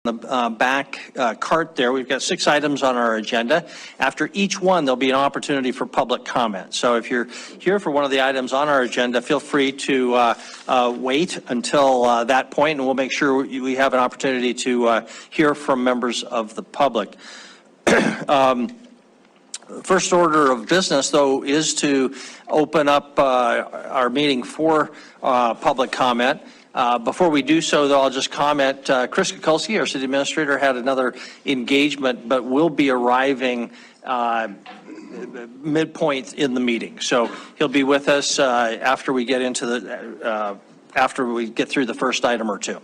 the back cart there. We've got 6 items on our agenda. After each one, there'll be an opportunity for public comment. So if you're here for one of the items on our agenda, feel free to wait until that point, and we'll make sure we have an opportunity to hear from members of the public. First order of business, though, is to open up our meeting for public comment. Before we do so, though, I'll just comment, Chris Kukulski, our city administrator, had another engagement, but will be arriving midpoint in the meeting. So he'll be with us after we get into the, after we get through the first item or two.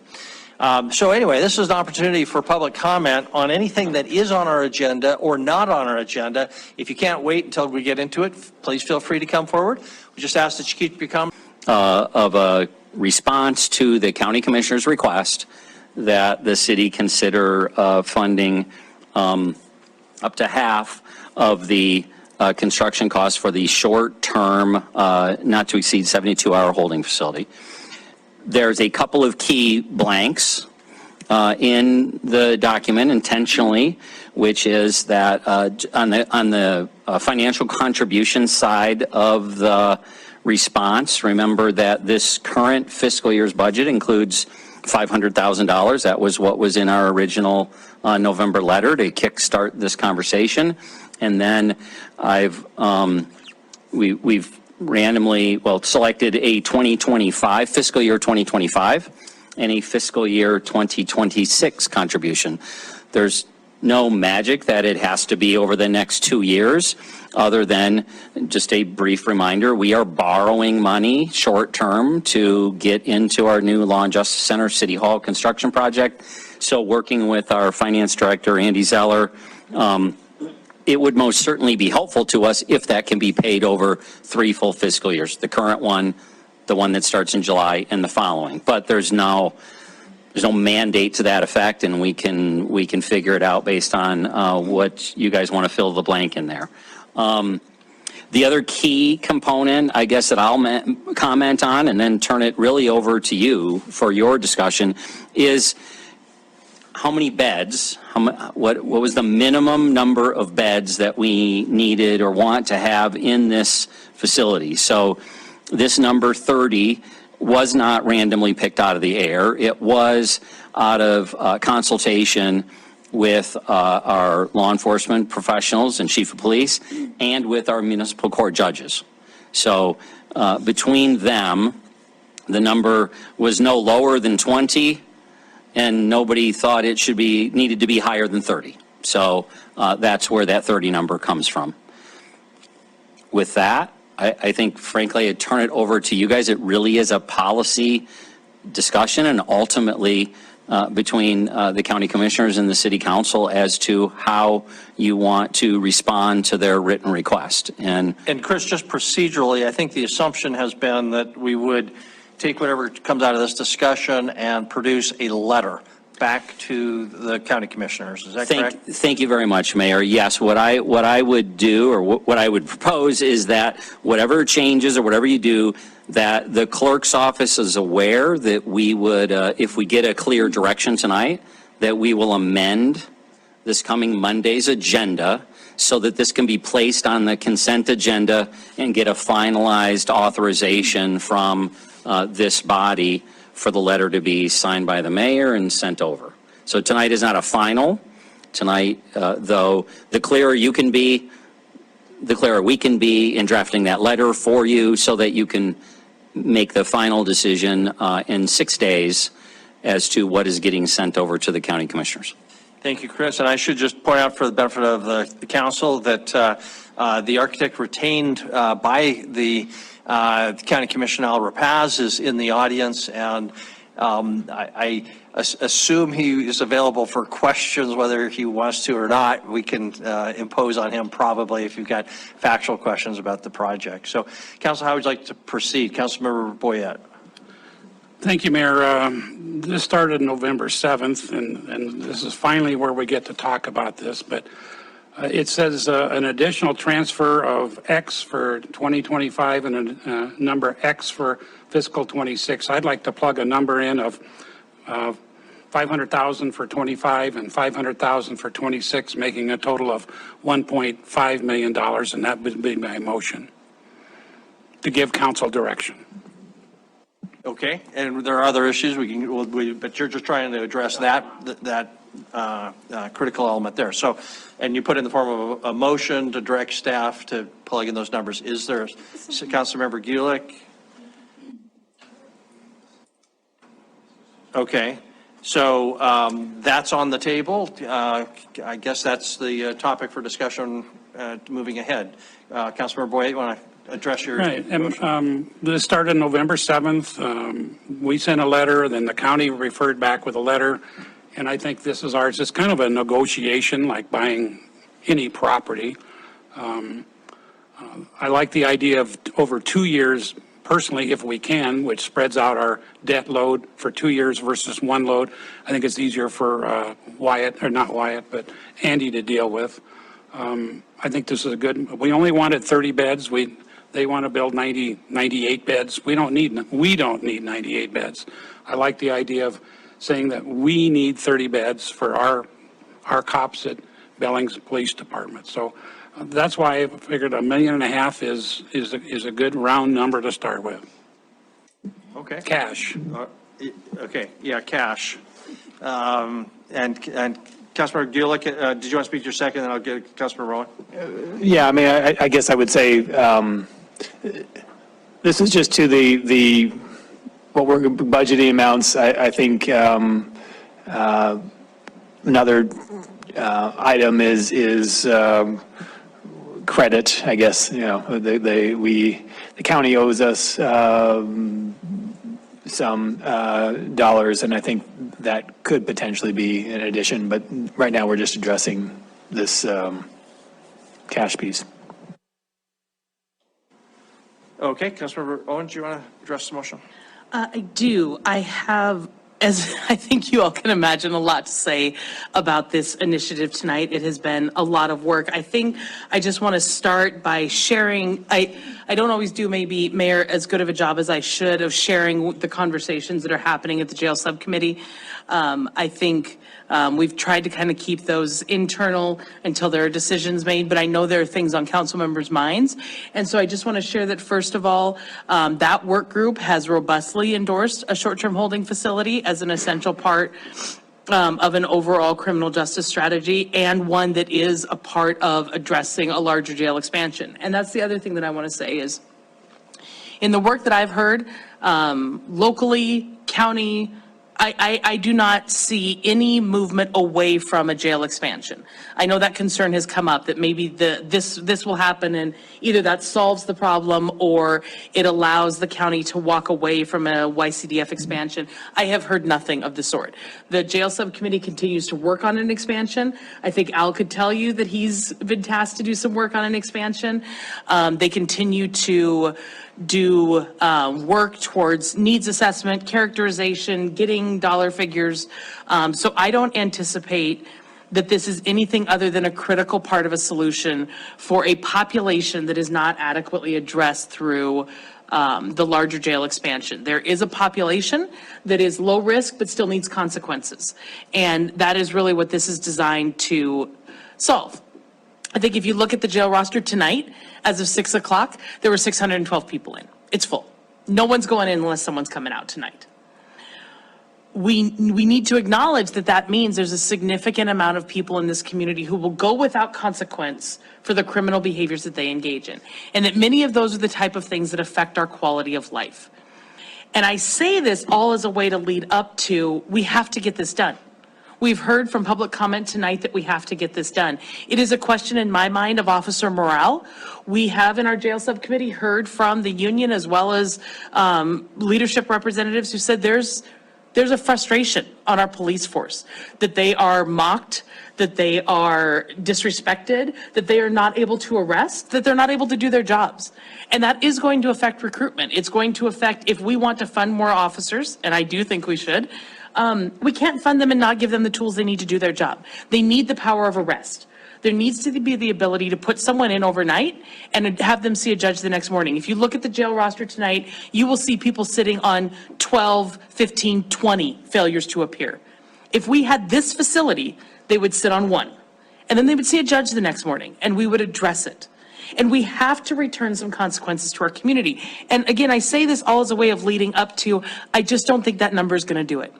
So anyway, this is an opportunity for public comment on anything that is on our agenda or not on our agenda. If you can't wait until we get into it, please feel free to come forward. We just ask that you keep your comment. Of a response to the county commissioner's request that the city consider funding up to half of the construction costs for the short-term, not to exceed 72-hour holding facility. There's a couple of key blanks in the document intentionally, which is that on the financial contribution side of the response, remember that this current fiscal year's budget includes $500,000. That was what was in our original November letter to kickstart this conversation. And then we've randomly, selected a 2025, fiscal year 2025, and a fiscal year 2026 contribution. There's no magic that it has to be over the next 2 years, other than just a brief reminder, we are borrowing money short term to get into our new Law and Justice Center City Hall construction project. So working with our finance director, Andy Zeller, it would most certainly be helpful to us if that can be paid over 3 full fiscal years. The current one, the one that starts in July, and the following. But there's no mandate to that effect, and we can figure it out based on what you guys want to fill the blank in there. The other key component, I guess, that I'll comment on and then turn it really over to you for your discussion is how many beds, what was the minimum number of beds that we needed or want to have in this facility. So this number 30 was not randomly picked out of the air. It was out of consultation with our law enforcement professionals and chief of police and with our municipal court judges. So between them, the number was no lower than 20, and nobody thought it should be needed to be higher than 30. So that's where that 30 number comes from. With that, I think, frankly, I'd turn it over to you guys. It really is a policy discussion, and ultimately between the county commissioners and the city council as to how you want to respond to their written request. And Chris, just procedurally, I think the assumption has been that we would take whatever comes out of this discussion and produce a letter back to the county commissioners. Is that correct? Thank you very much, Mayor. Yes, what I would do, or what I would propose, is that whatever changes or whatever you do, that the clerk's office is aware that we would, if we get a clear direction tonight, that we will amend this coming Monday's agenda so that this can be placed on the consent agenda and get a finalized authorization from this body for the letter to be signed by the mayor and sent over. So tonight is not a final. Tonight, though, the clearer you can be, the clearer we can be in drafting that letter for you so that you can make the final decision in 6 days as to what is getting sent over to the county commissioners. Thank you, Chris. And I should just point out for the benefit of the council that the architect retained by the County Commissioner Al Rapaz is in the audience, and I assume he is available for questions, whether he wants to or not. We can impose on him probably if you've got factual questions about the project. So, Council, how would you like to proceed? Councilmember Boyette. Thank you, Mayor. This started November 7th, and this is finally where we get to talk about this, but it says an additional transfer of X for 2025 and a number X for fiscal 26. I'd like to plug a number in of 500,000 for 25 and 500,000 for 26, making a total of $1.5 million, and that would be my motion to give council direction. Okay, and there are other issues but you're just trying to address that critical element there. So, and you put in the form of a motion to direct staff to plug in those numbers. Is there, Councilmember Gulick? Okay, so that's on the table. I guess that's the topic for discussion moving ahead. Councilmember Boyd, you want to address your right? And this started November 7th. We sent a letter, then the county referred back with a letter, and I think this is ours. It's kind of a negotiation, like buying any property. I like the idea of over 2 years. Personally, if we can, which spreads out our debt load for 2 years versus one load. I think it's easier for Wyatt, or not Wyatt, but Andy to deal with. I think this is a good, we only wanted 30 beds. They want to build 98 beds. We don't need 98 beds. I like the idea of saying that we need 30 beds for our cops at Billings Police Department. So that's why I figured $1.5 million is a good round number to start with. Okay. Cash. Okay, yeah, cash. And Councilmember Gulick, did you want to speak to your second, and I'll get Councilmember Rowan? Yeah, I mean, I guess I would say this is just to the what we're budgeting amounts. I think another item is credit. I guess, you know, the county owes us some dollars, and I think that could potentially be an addition, but right now we're just addressing this cash piece. Okay, Councilmember Owens, do you want to address the motion? I do. I have, as I think you all can imagine, a lot to say about this initiative tonight. It has been a lot of work. I think I just want to start by sharing. I don't always do, maybe, Mayor, as good of a job as I should of sharing the conversations that are happening at the jail subcommittee. I think we've tried to kind of keep those internal until there are decisions made, but I know there are things on council members' minds. And so I just want to share that, first of all, that work group has robustly endorsed a short-term holding facility as an essential part of an overall criminal justice strategy, and one that is a part of addressing a larger jail expansion. And that's the other thing that I want to say is, in the work that I've heard, locally, county, I do not see any movement away from a jail expansion. I know that concern has come up, that maybe this will happen and either that solves the problem or it allows the county to walk away from a YCDF expansion. I have heard nothing of the sort. The jail subcommittee continues to work on an expansion. I think Al could tell you that he's been tasked to do some work on an expansion. They continue to do work towards needs assessment, characterization, getting dollar figures. So I don't anticipate that this is anything other than a critical part of a solution for a population that is not adequately addressed through the larger jail expansion. There is a population that is low risk but still needs consequences. And that is really what this is designed to solve. I think if you look at the jail roster tonight, as of 6 o'clock, there were 612 people in. It's full. No one's going in unless someone's coming out tonight. We need to acknowledge that that means there's a significant amount of people in this community who will go without consequence for the criminal behaviors that they engage in. And that many of those are the type of things that affect our quality of life. And I say this all as a way to lead up to, we have to get this done. We've heard from public comment tonight that we have to get this done. It is a question in my mind of officer morale. We have in our jail subcommittee heard from the union as well as leadership representatives who said there's a frustration on our police force, that they are mocked, that they are disrespected, that they are not able to arrest, that they're not able to do their jobs. And that is going to affect recruitment. It's going to affect, if we want to fund more officers, and I do think we should, we can't fund them and not give them the tools they need to do their job. They need the power of arrest. There needs to be the ability to put someone in overnight and have them see a judge the next morning. If you look at the jail roster tonight, you will see people sitting on 12, 15, 20 failures to appear. If we had this facility, they would sit on one. And then they would see a judge the next morning and we would address it. And we have to return some consequences to our community. And again, I say this all as a way of leading up to, I just don't think that number is going to do it.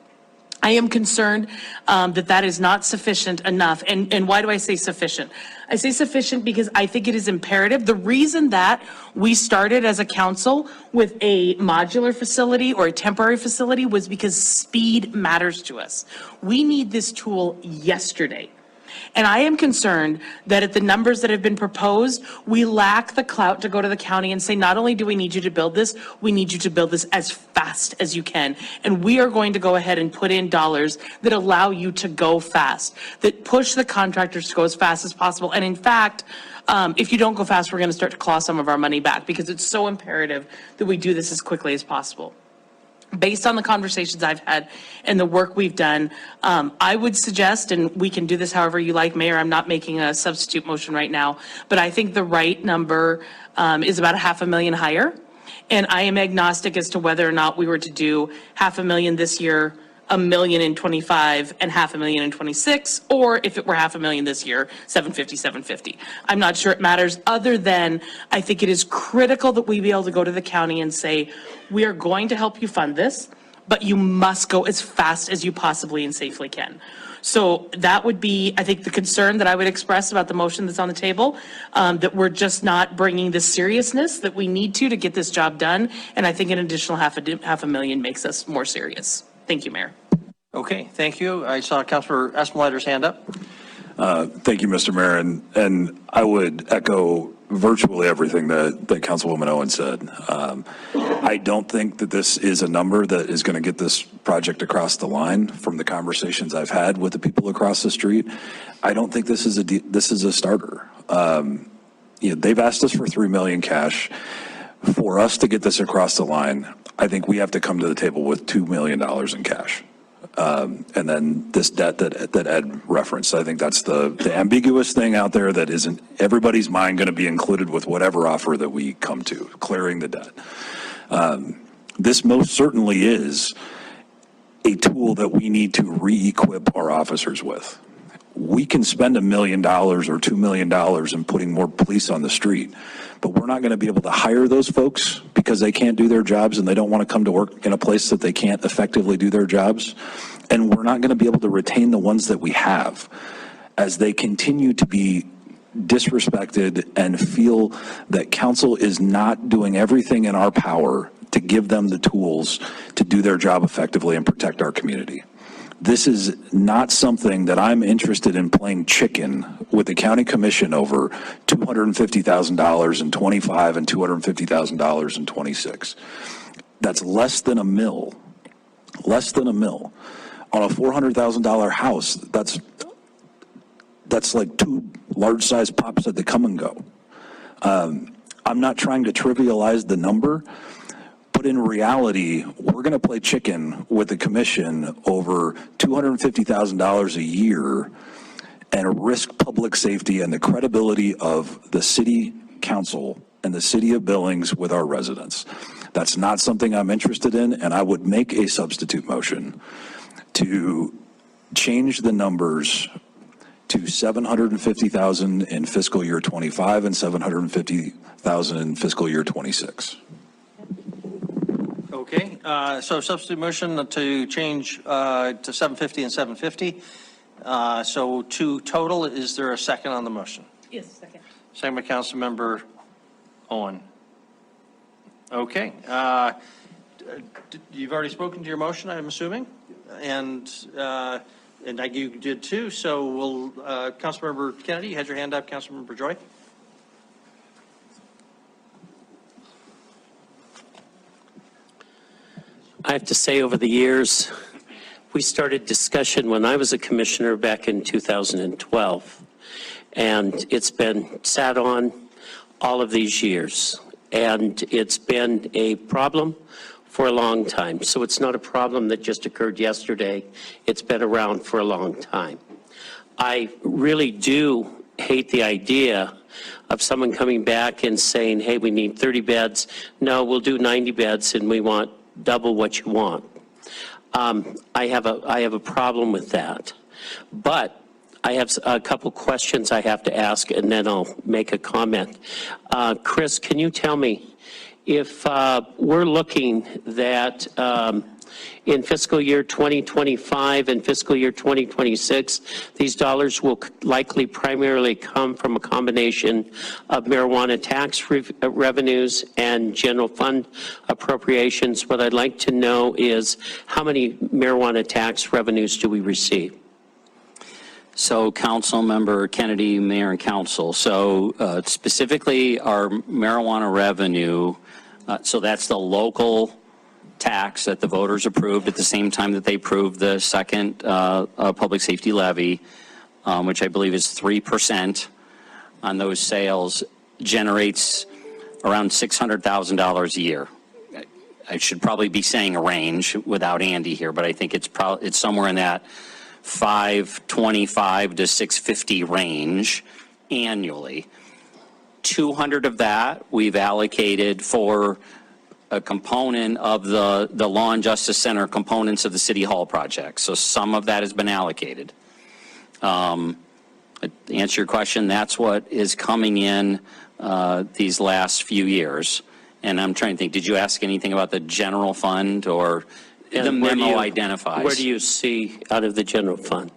I am concerned that that is not sufficient enough. And why do I say sufficient? I say sufficient because I think it is imperative. The reason that we started as a council with a modular facility or a temporary facility was because speed matters to us. We need this tool yesterday. And I am concerned that at the numbers that have been proposed, we lack the clout to go to the county and say, not only do we need you to build this, we need you to build this as fast as you can. And we are going to go ahead and put in dollars that allow you to go fast, that push the contractors to go as fast as possible. And in fact, if you don't go fast, we're going to start to claw some of our money back because it's so imperative that we do this as quickly as possible. Based on the conversations I've had and the work we've done, I would suggest, and we can do this however you like, Mayor, I'm not making a substitute motion right now, but I think the right number is about $500,000 higher. And I am agnostic as to whether or not we were to do $500,000 this year, $1 million in 25 and $500,000 in 26, or if it were $500,000 this year, 750. I'm not sure it matters, other than I think it is critical that we be able to go to the county and say, we are going to help you fund this, but you must go as fast as you possibly and safely can. So that would be, I think, the concern that I would express about the motion that's on the table, that we're just not bringing the seriousness that we need to get this job done. And I think an additional $500,000 makes us more serious. Thank you, Mayor. Okay, thank you. I saw Councilor Esmolater's hand up. Thank you, Mr. Mayor, and I would echo virtually everything that Councilwoman Owen said. I don't think that this is a number that is going to get this project across the line. From the conversations I've had with the people across the street, I don't think this is a starter. They've asked us for $3 million cash. For us to get this across the line, I think we have to come to the table with $2 million in cash. And then this debt that Ed referenced, I think that's the ambiguous thing out there that isn't everybody's mind going to be included with whatever offer that we come to, clearing the debt. This most certainly is a tool that we need to re-equip our officers with. We can spend $1 million or $2 million in putting more police on the street, but we're not going to be able to hire those folks because they can't do their jobs and they don't want to come to work in a place that they can't effectively do their jobs. And we're not going to be able to retain the ones that we have as they continue to be disrespected and feel that council is not doing everything in our power to give them the tools to do their job effectively and protect our community. This is not something that I'm interested in playing chicken with the county commission over $250,000 in 25 and $250,000 in 26. That's less than $1 million. Less than $1 million. On a $400,000 house, that's like 2 large-sized pops at the come and go. I'm not trying to trivialize the number, but in reality, we're going to play chicken with the commission over $250,000 a year and risk public safety and the credibility of the city council and the city of Billings with our residents. That's not something I'm interested in, and I would make a substitute motion to change the numbers to $750,000 in fiscal year 25 and $750,000 in fiscal year 26. Okay, so substitute motion to change to 750 and 750. So to total, is there a second on the motion? Yes, second. Second by Councilmember Owen. Okay. You've already spoken to your motion, I'm assuming, and you did too. So will Councilmember Kennedy, you had your hand up. Councilmember Joy. I have to say, over the years, we started discussion when I was a commissioner back in 2012, and it's been sat on all of these years, and it's been a problem for a long time. So it's not a problem that just occurred yesterday. It's been around for a long time. I really do hate the idea of someone coming back and saying, hey, we need 30 beds. No, we'll do 90 beds and we want double what you want. I have a problem with that. But I have a couple questions I have to ask, and then I'll make a comment. Chris, can you tell me if we're looking that in fiscal year 2025 and fiscal year 2026, these dollars will likely primarily come from a combination of marijuana tax revenues and general fund appropriations. What I'd like to know is how many marijuana tax revenues do we receive? So Council Member Kennedy, Mayor and Council. So specifically our marijuana revenue, so that's the local tax that the voters approved at the same time that they approved the second public safety levy, which I believe is 3% on those sales, generates around $600,000 a year. I should probably be saying a range without Andy here, but I think it's somewhere in that 525 to 650 range annually. 200 of that we've allocated for a component of the Law and Justice Center components of the City Hall project. So some of that has been allocated. To answer your question, that's what is coming in these last few years. And I'm trying to think, did you ask anything about the general fund or the memo identifies? Where do you see out of the general fund?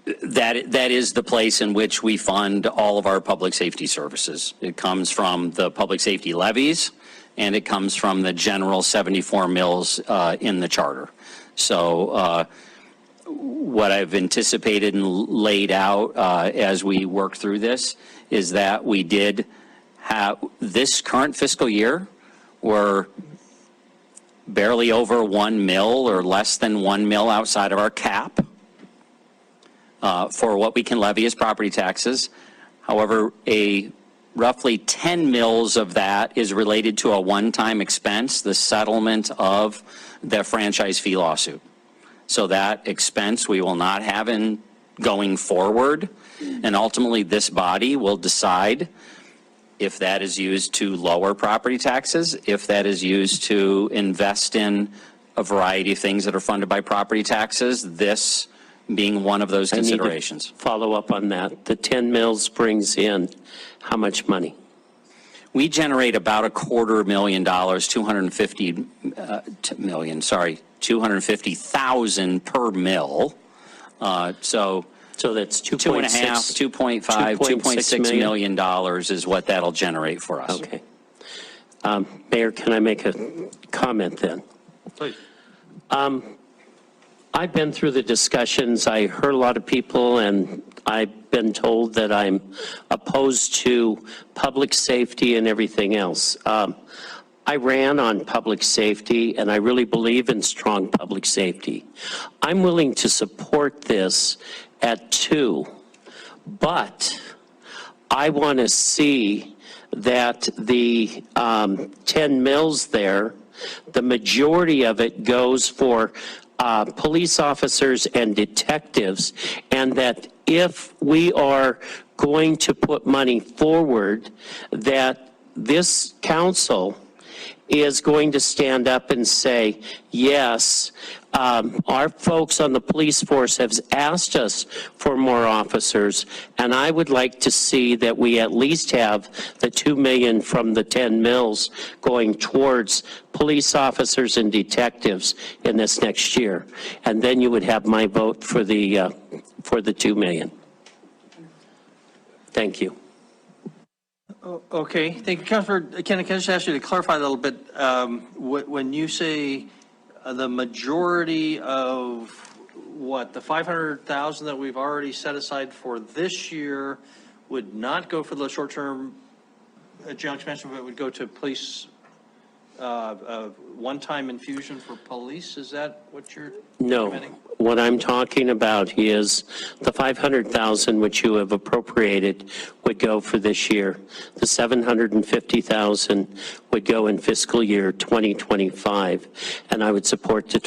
That is the place in which we fund all of our public safety services. It comes from the public safety levies, and it comes from the general 74 mills in the charter. So what I've anticipated and laid out as we work through this is that we did have this current fiscal year, we're barely over 1 mil or less than 1 mil outside of our cap for what we can levy as property taxes. However, roughly 10 mils of that is related to a one-time expense, the settlement of the franchise fee lawsuit. So that expense we will not have in going forward, and ultimately this body will decide if that is used to lower property taxes, if that is used to invest in a variety of things that are funded by property taxes, this being one of those considerations. I need to follow up on that. The 10 mills brings in how much money? We generate about $250,000, $250,000 per mill. So that's 2.5, 2.5, $2.6 million is what that'll generate for us. Okay. Mayor, can I make a comment then? Please. I've been through the discussions. I heard a lot of people, and I've been told that I'm opposed to public safety and everything else. I ran on public safety, and I really believe in strong public safety. I'm willing to support this at 2, but I want to see that the 10 mills there, the majority of it goes for police officers and detectives, and that if we are going to put money forward, that this council is going to stand up and say, yes, our folks on the police force have asked us for more officers, and I would like to see that we at least have the 2 million from the 10 mills going towards police officers and detectives in this next year. And then you would have my vote for the 2 million. Thank you. Okay, thank you. Councilor Kennedy, can I just ask you to clarify a little bit? When you say the majority of what, the 500,000 that we've already set aside for this year would not go for the short-term jail expansion, but would go to police, one-time infusion for police? Is that what you're recommending? No, what I'm talking about is the 500,000 which you have appropriated would go for this year. The 750,000 would go in fiscal year 2025, and I would support the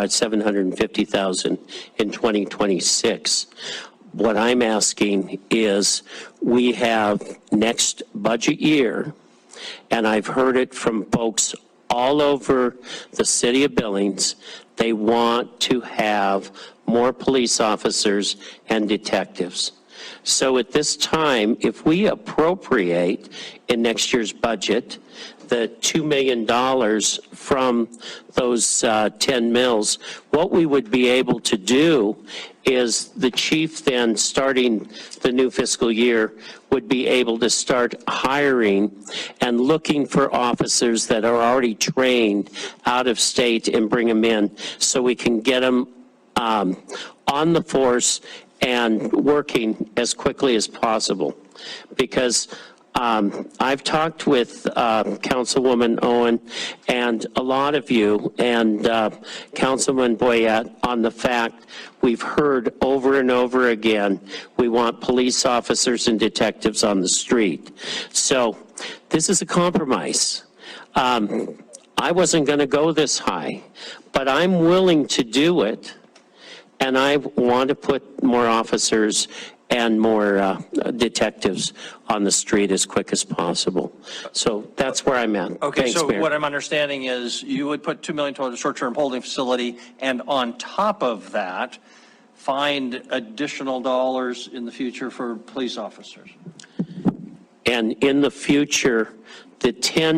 750,000 in 2026. What I'm asking is we have next budget year, and I've heard it from folks all over the city of Billings. They want to have more police officers and detectives. So at this time, if we appropriate in next year's budget the $2 million from those 10 mills, what we would be able to do is the chief then, starting the new fiscal year, would be able to start hiring and looking for officers that are already trained out of state and bring them in so we can get them on the force and working as quickly as possible. Because I've talked with Councilwoman Owen and a lot of you and Councilman Boyette on the fact we've heard over and over again, we want police officers and detectives on the street. So this is a compromise. I wasn't going to go this high, but I'm willing to do it. And I want to put more officers and more detectives on the street as quick as possible. So that's where I'm at. Okay, Thanks, so Mayor. what I'm understanding is you would put $2 million toward a short-term holding facility, and on top of that, find additional dollars in the future for police officers. And in the future, the 10